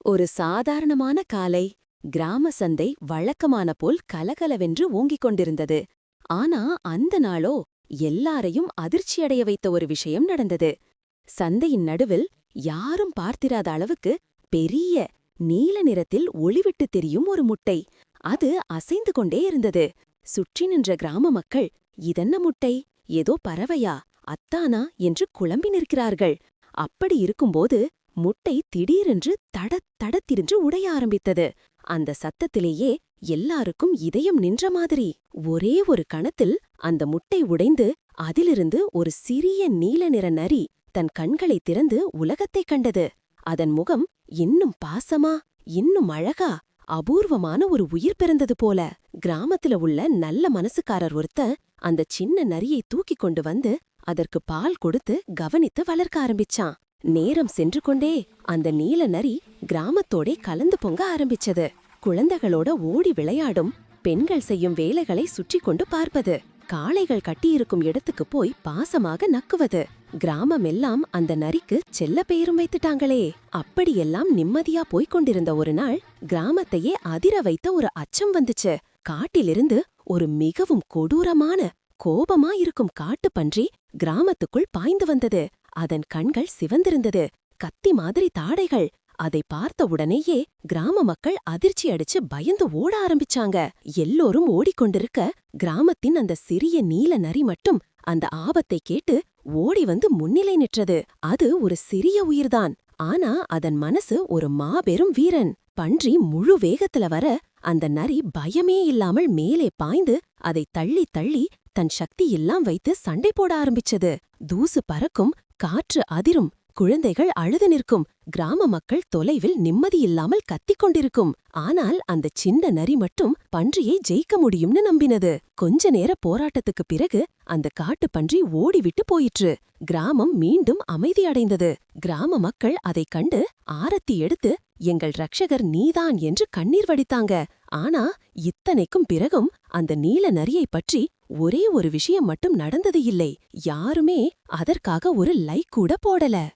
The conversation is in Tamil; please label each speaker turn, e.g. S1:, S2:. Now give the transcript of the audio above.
S1: ஒரு சாதாரணமான காலை கிராம சந்தை வழக்கமான போல் கலகலவென்று ஓங்கிக் கொண்டிருந்தது. ஆனா அந்த நாளோ எல்லாரையும் அதிர்ச்சியடைய வைத்த ஒரு விஷயம் நடந்தது. சந்தையின் நடுவில் யாரும் பார்த்திராத அளவுக்கு பெரிய நீல நிறத்தில் ஒளிவிட்டு தெரியும் ஒரு முட்டை. அது அசைந்து கொண்டே இருந்தது. சுற்றி நின்ற கிராம மக்கள், இதென்ன முட்டை? ஏதோ பறவையா, அத்தானா என்று குழம்பி நிற்கிறார்கள். அப்படி இருக்கும்போது முட்டை திடீரென்று தடத் தடத்திரென்று உடைய ஆரம்பித்தது. அந்த சத்தத்திலேயே எல்லாருக்கும் இதயம் நின்ற மாதிரி. ஒரே ஒரு கணத்தில் அந்த முட்டை உடைந்து அதிலிருந்து ஒரு சிறிய நீல நிற நரி தன் கண்களை திறந்து உலகத்தைக் கண்டது. அதன் முகம் இன்னும் பாசமா, இன்னும் அழகா, அபூர்வமான ஒரு உயிர் பிறந்தது போல. கிராமத்துல உள்ள நல்ல மனசுக்காரர் ஒருத்தன் அந்த சின்ன நரியை தூக்கிக் கொண்டு வந்து அதற்கு பால் கொடுத்து கவனித்து வளர்க்க ஆரம்பிச்சான். நேரம் சென்று கொண்டே அந்த நீல நரி கிராமத்தோடே கலந்து பொங்க ஆரம்பிச்சது. குழந்தைகளோட ஓடி விளையாடும், பெண்கள் செய்யும் வேலைகளை சுற்றி கொண்டு பார்ப்பது, காளைகள் கட்டியிருக்கும் இடத்துக்கு போய் பாசமாக நக்குவது. கிராமம் எல்லாம் அந்த நரிக்கு செல்ல பெயரும் வைத்துட்டாங்களே. அப்படியெல்லாம் நிம்மதியா போய்க் கொண்டிருந்த ஒரு நாள் கிராமத்தையே அதிர வைத்த ஒரு அச்சம் வந்துச்சு. காட்டிலிருந்து ஒரு மிகவும் கொடூரமான, கோபமா இருக்கும் காட்டுப்பன்றி கிராமத்துக்குள் பாய்ந்து வந்தது. அதன் கண்கள் சிவந்திருந்தது, கத்தி மாதிரி தாடைகள். அதை பார்த்த உடனேயே கிராம மக்கள் அதிர்ச்சி அடிச்சு பயந்து ஓட ஆரம்பிச்சாங்க. எல்லோரும் ஓடிக்கொண்டிருக்க கிராமத்தின் அந்த சிறிய நீல நரி மட்டும் அந்த ஆபத்தை கேட்டு ஓடி வந்து முன்னிலை நிற்றது. அது ஒரு சிறிய உயிர்தான், ஆனா அதன் மனசு ஒரு மாபெரும் வீரன். பன்றி முழு வேகத்துல வர அந்த நரி பயமே இல்லாமல் மேலே பாய்ந்து அதை தள்ளி தள்ளி தன் சக்தியெல்லாம் வைத்து சண்டை போட ஆரம்பிச்சது. தூசு பறக்கும், காற்று அதிரும், குழந்தைகள் அழுது நிற்கும், கிராம மக்கள் தொலைவில் நிம்மதியில்லாமல் கத்திக் கொண்டிருக்கும். ஆனால் அந்த சின்ன நரி மட்டும் பன்றியை ஜெயிக்க முடியும்னு நம்பினது. கொஞ்ச நேர போராட்டத்துக்குப் பிறகு அந்த காட்டுப் பன்றி ஓடிவிட்டு போயிற்று. கிராமம் மீண்டும் அமைதியடைந்தது. கிராம மக்கள் அதைக் கண்டு ஆரத்தி எடுத்து, எங்கள் ரட்சகர் நீதான் என்று கண்ணீர் வடித்தாங்க. ஆனா இத்தனைக்கும் பிறகும் அந்த நீல நரியைப் பற்றி ஒரே ஒரு விஷயம் மட்டும் நடந்தது இல்லை. யாருமே அதற்காக ஒரு லைக் கூட போடல.